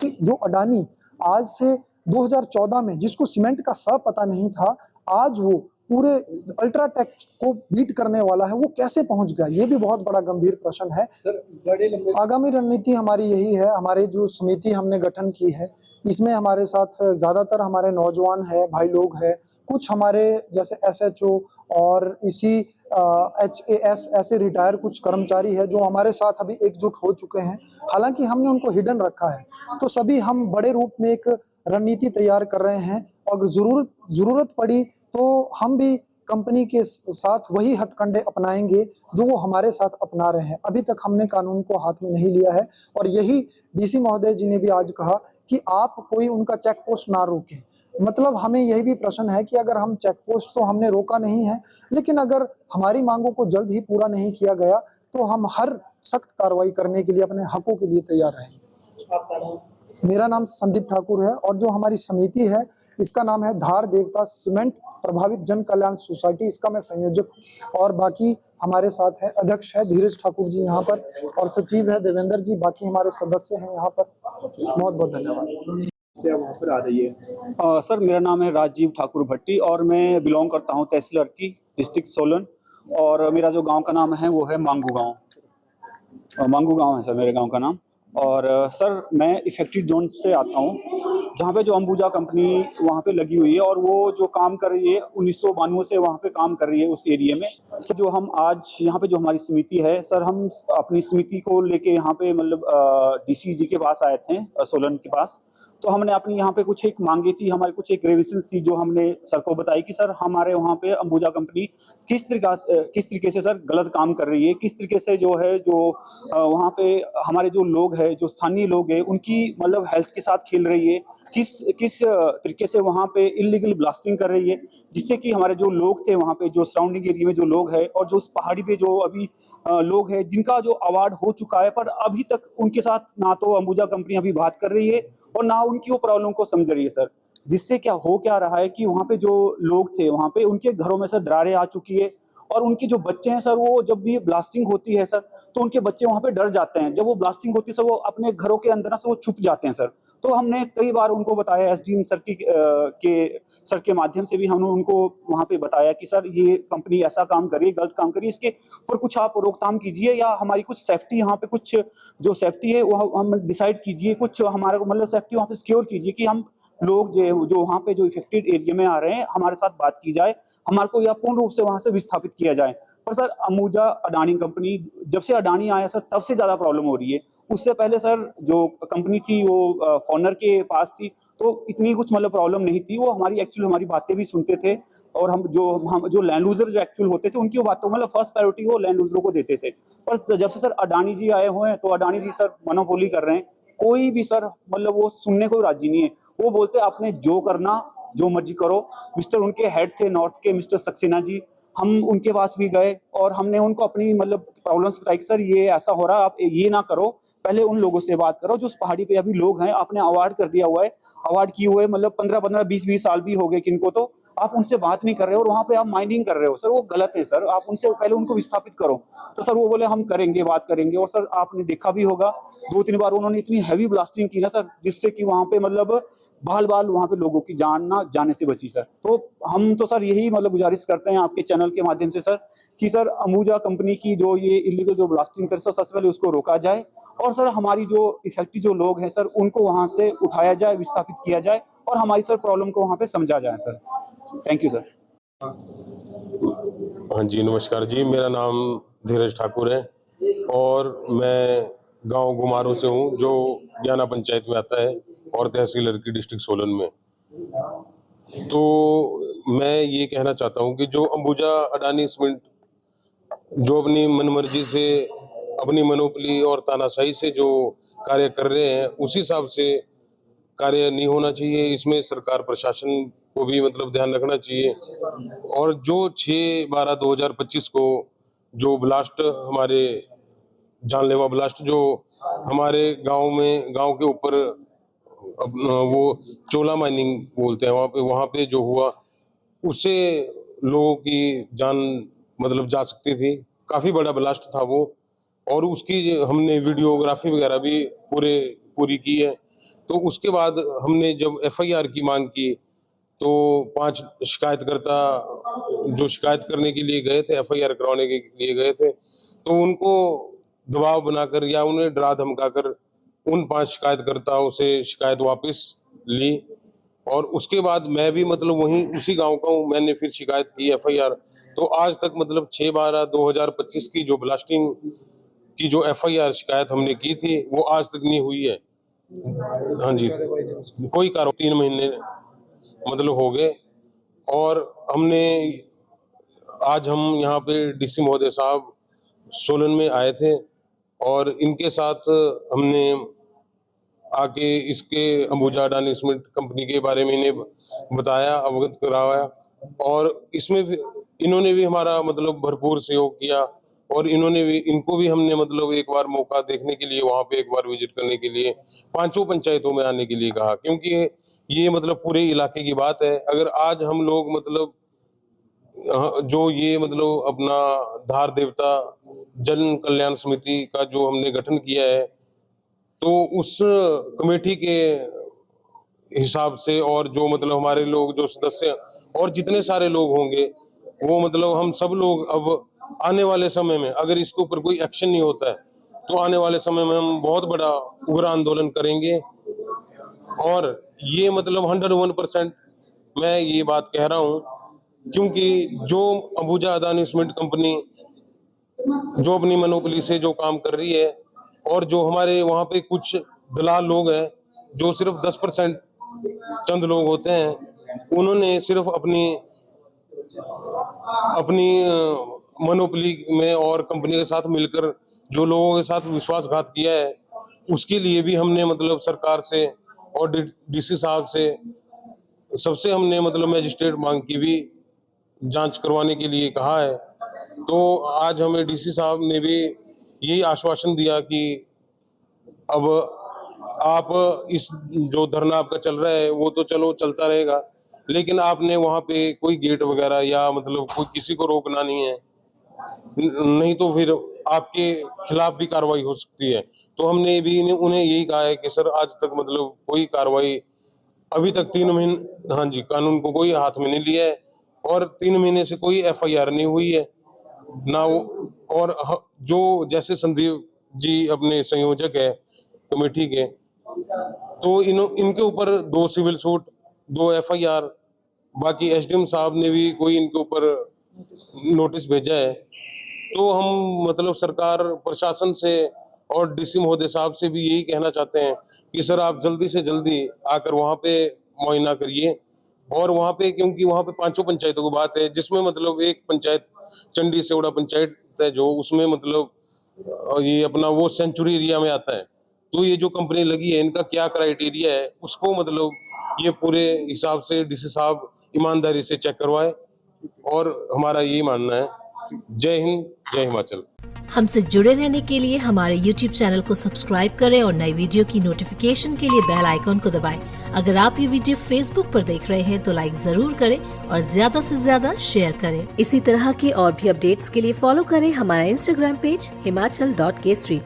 कि जो अडानी आज से 2014 में जिसको सीमेंट का स पता नहीं था, आज वो पूरे अल्ट्राटेक को बीट करने वाला है, वो कैसे पहुंच गया? ये भी बहुत बड़ा गंभीर प्रश्न है। आगामी रणनीति हमारी यही है। हमारी जो समिति हमने गठन की है, इसमें हमारे साथ ज्यादातर हमारे नौजवान है, भाई लोग हैं, कुछ हमारे जैसे एसएचओ और इसी एचएएस ऐसे रिटायर कुछ कर्मचारी है जो हमारे साथ अभी एकजुट हो चुके हैं। हालांकि हमने उनको हिडन रखा है, तो सभी हम बड़े रूप में एक रणनीति तैयार कर रहे हैं और जरूरत पड़ी तो हम भी कंपनी के साथ वही हथकंडे अपनाएंगे जो वो हमारे साथ अपना रहे हैं। अभी तक हमने कानून को हाथ में नहीं लिया है और यही डीसी महोदय जी ने भी आज कहा कि आप कोई उनका चेक पोस्ट ना रोकें। मतलब हमें यही भी प्रश्न है कि अगर हम चेक पोस्ट तो हमने रोका नहीं है, लेकिन अगर हमारी मांगों को जल्द ही पूरा नहीं किया गया तो हम हर सख्त कार्रवाई करने के लिए, अपने हकों के लिए तैयार रहेंगे। मेरा नाम संदीप ठाकुर है और जो हमारी समिति है इसका नाम है धार देवता सीमेंट प्रभावित जन कल्याण सोसाइटी, इसका मैं संयोजक हूं। और बाकी हमारे साथ है अध्यक्ष है धीरज ठाकुर जी यहाँ पर और सचिव है देवेंद्र जी, बाकी हमारे सदस्य हैं यहाँ पर। बहुत बहुत धन्यवाद। से वहाँ पर आ रही है। सर मेरा नाम है राजीव ठाकुर भट्टी और मैं बिलोंग करता हूँ तहसील अर्की, डिस्ट्रिक्ट सोलन, और मेरा जो गांव का नाम है वो है मांगू गांव। मांगू गांव है सर मेरे गांव का नाम। और सर मैं इफेक्टेड जोन से आता हूँ जहाँ पे जो अंबुजा कंपनी वहाँ पे लगी हुई है और वो जो काम कर रही है 1992 से वहाँ पे काम कर रही है उस एरिया में। सर जो हम आज यहाँ पे जो हमारी समिति है सर, हम अपनी समिति को लेके यहाँ पे मतलब डीसी जी के पास आए थे सोलन के पास। तो हमने अपनी यहाँ पे कुछ एक मांगी थी, हमारी कुछ एक ग्रेविएशंस थी जो हमने सर को बताई कि सर हमारे वहाँ पे अंबुजा कंपनी किस तरीके से सर गलत काम कर रही है, किस तरीके से जो है जो वहाँ पे हमारे जो लोग हैं, जो स्थानीय लोग हैं, उनकी मतलब हेल्थ के साथ खेल रही है, किस तरीके से वहाँ पे इलीगल ब्लास्टिंग कर रही है, जिससे कि हमारे जो लोग थे वहाँ पे, जो सराउंडिंग एरिया में जो लोग हैं और जो उस पहाड़ी पे जो अभी लोग हैं जिनका जो अवार्ड हो चुका है, पर अभी तक उनके साथ ना तो अंबुजा कंपनी अभी बात कर रही है और ना उनकी वो प्रॉब्लम को समझ रही है सर। जिससे क्या रहा है कि वहाँ पे जो लोग थे वहाँ पे उनके घरों में सर दरारें आ चुकी है और उनके जो बच्चे हैं सर, वो जब भी ब्लास्टिंग होती है सर तो उनके बच्चे वहाँ पे डर जाते हैं। जब वो ब्लास्टिंग होती है सर, वो अपने घरों के अंदर से वो छुप जाते हैं सर। तो हमने कई बार उनको बताया, एसडीएम सर के माध्यम से भी हमने उनको वहाँ पे बताया कि सर ये कंपनी ऐसा काम करिए, गलत काम करिए, इसके ऊपर कुछ आप रोकथाम कीजिए या हमारी कुछ सेफ्टी यहाँ पे कुछ जो सेफ्टी है वो हम डिसाइड कीजिए, कुछ हमारा मतलब सेफ्टी वहाँ पे सिक्योर कीजिए कि हम लोग जो वहाँ पे जो इफेक्टेड एरिया में आ रहे हैं हमारे साथ बात की जाए, हमारे को या पूर्ण रूप से वहाँ से विस्थापित किया जाए। पर सर अंबुजा अडानी कंपनी, जब से अडानी आया सर तब से ज्यादा प्रॉब्लम हो रही है। उससे पहले सर जो कंपनी थी वो फॉनर के पास थी तो इतनी कुछ मतलब प्रॉब्लम नहीं थी। वो हमारी बातें भी सुनते थे और हम जो लैंड लूजर जो एक्चुअल होते थे उनकी बातों मतलब फर्स्ट प्रायोरिटी वो लैंड लूजरों को देते थे। पर जब से सर अडानी जी आए हुए हैं तो अडानी जी सर मोनोपोली कर रहे हैं। कोई भी सर मतलब वो सुनने को राजी नहीं है। वो बोलते आपने जो करना जो मर्जी करो। मिस्टर उनके हेड थे नॉर्थ के मिस्टर सक्सेना जी, हम उनके पास भी गए और हमने उनको अपनी मतलब प्रॉब्लम्स बताई कि सर ये ऐसा हो रहा है, आप ये ना करो, पहले उन लोगों से बात करो जो उस पहाड़ी पे अभी लोग हैं। आपने अवार्ड कर दिया हुआ है, अवार्ड किए हुए मतलब 15-15 20-20 साल भी हो गए किनको, तो आप उनसे बात नहीं कर रहे हो और वहां पे आप माइनिंग कर रहे हो सर, वो गलत है सर। आप उनसे पहले उनको विस्थापित करो। तो सर वो बोले हम करेंगे, बात करेंगे। और सर आपने देखा भी होगा 2-3 बार उन्होंने इतनी हैवी ब्लास्टिंग की ना सर, जिससे कि वहां पे मतलब बाल वहां पे लोगों की जान ना जाने से बची सर। तो हम तो सर यही मतलब गुजारिश करते हैं आपके चैनल के माध्यम से सर कि सर अंबुजा कंपनी की जो ये इलीगल जो ब्लास्टिंग कर सबसे पहले उसको रोका जाए और सर हमारी जो इफेक्टिव जो लोग हैं सर उनको वहां से उठाया जाए, विस्थापित किया जाए और हमारी सर प्रॉब्लम को वहां पे समझा जाए सर। Thank you sir. हाँ जी, नमस्कार जी, मेरा नाम धीरज ठाकुर है और मैं गांव गुमारों से हूँ जो ज्ञाना पंचायत में आता है और तहसील अर्की डिस्ट्रिक्ट सोलन में। तो मैं ये कहना चाहता हूँ कि जो अंबुजा अडानी सीमेंट जो अपनी मनमर्जी से, अपनी मनोपली और तानाशाही से जो कार्य कर रहे हैं उसी हिसाब से कार्य नहीं होना चाहिए। इसमें सरकार प्रशासन को भी मतलब ध्यान रखना चाहिए। और जो 6/12/2025 को जो ब्लास्ट, हमारे जानलेवा ब्लास्ट जो हमारे गांव के ऊपर वो चोला माइनिंग बोलते हैं वहां पे जो हुआ, उससे लोगों की जान मतलब जा सकती थी। काफी बड़ा ब्लास्ट था वो और उसकी हमने वीडियोग्राफी वगैरह भी पूरी की है। तो उसके बाद हमने जब एफआईआर की मांग की तो 5 शिकायतकर्ता जो शिकायत करने के लिए गए थे, एफआईआर करवाने के लिए गए थे, तो उनको दबाव बनाकर या उन्हें डरा धमकाकर उन 5 शिकायतकर्ताओं से शिकायत वापस ली। और उसके बाद मैं भी मतलब वहीं उसी गांव का हूँ, मैंने फिर शिकायत की एफआईआर। तो आज तक मतलब 6/12/2025 की जो ब्लास्टिंग की जो एफआईआर शिकायत हमने की थी वो आज तक नहीं हुई है। हाँ जी, कोई कार्रवाई 3 महीने मतलब हो गए। और हमने आज हम यहाँ पे डीसी महोदय साहब सोलन में आए थे और इनके साथ हमने आके इसके अंबुजा अडानी सीमेंट कंपनी के बारे में इन्हें बताया, अवगत कराया। और इसमें भी इन्होंने भी हमारा मतलब भरपूर सहयोग किया और इनको भी हमने मतलब एक बार मौका देखने के लिए वहां पे एक बार विजिट करने के लिए 5 पंचायतों में आने के लिए कहा, क्योंकि ये मतलब पूरे इलाके की बात है। अगर आज हम लोग मतलब जो ये मतलब अपना धार देवता जन कल्याण समिति का जो हमने गठन किया है, तो उस कमेटी के हिसाब से और जो मतलब हमारे लोग जो सदस्य और जितने सारे लोग होंगे वो मतलब हम सब लोग अब आने वाले समय में अगर इसके ऊपर कोई एक्शन नहीं होता है तो आने वाले समय में हम बहुत बड़ा उग्र आंदोलन करेंगे। और ये मतलब 101% मैं ये बात कह रहा हूँ, क्योंकि जो अंबुजा अडानी सीमेंट कंपनी जो अपनी मोनोपोली से जो काम कर रही है और जो हमारे वहाँ पे कुछ दलाल लोग हैं जो सिर्फ 10% चंद लोग होते हैं, उन्होंने सिर्फ अपनी मोनोपोली में और कंपनी के साथ मिलकर जो लोगों के साथ विश्वासघात किया है, उसके लिए भी हमने मतलब सरकार से और डीसी साहब से सबसे हमने मतलब मैजिस्ट्रेट मांग की भी जांच करवाने के लिए कहा है। तो आज हमें डीसी साहब ने भी यही आश्वासन दिया कि अब आप इस जो धरना आपका चल रहा है वो तो चलो चलता रहेगा, लेकिन आपने वहाँ पे कोई गेट वगैरह या मतलब कोई किसी को रोकना नहीं है, नहीं तो फिर आपके खिलाफ भी कार्रवाई हो सकती है। तो हमने भी उन्हें यही कहा है कि सर आज तक मतलब कोई कार्रवाई अभी तक 3 महीने, हाँ जी, कानून को कोई हाथ में नहीं लिया है और 3 महीने से कोई एफआईआर नहीं हुई है ना वो। और जो जैसे संदीप जी अपने संयोजक है कमेटी के, तो इनके ऊपर 2 सिविल सूट, 2 एफआईआर, बाकी एसडीएम साहब ने भी कोई इनके ऊपर नोटिस भेजा है। तो हम मतलब सरकार प्रशासन से और डीसी महोदय साहब से भी यही कहना चाहते हैं कि सर आप जल्दी से जल्दी आकर वहाँ पे मुआयना करिए। और वहाँ पे क्योंकि वहाँ पे 5 पंचायतों की बात है, जिसमें मतलब एक पंचायत चंडी सेवड़ा पंचायत है जो उसमें मतलब ये अपना वो सेंचुरी एरिया में आता है। तो ये जो कंपनी लगी है इनका क्या क्राइटेरिया है उसको मतलब ये पूरे हिसाब से डीसी साहब ईमानदारी से चेक करवाए, और हमारा यही मानना है। जय हिंद, जय हिमाचल। हमसे जुड़े रहने के लिए हमारे YouTube चैनल को सब्सक्राइब करें और नई वीडियो की नोटिफिकेशन के लिए बेल आइकॉन को दबाएं। अगर आप ये वीडियो Facebook पर देख रहे हैं तो लाइक जरूर करें और ज्यादा से ज्यादा शेयर करें। इसी तरह के और भी अपडेट्स के लिए फॉलो करें हमारा Instagram पेज himachal.kesri।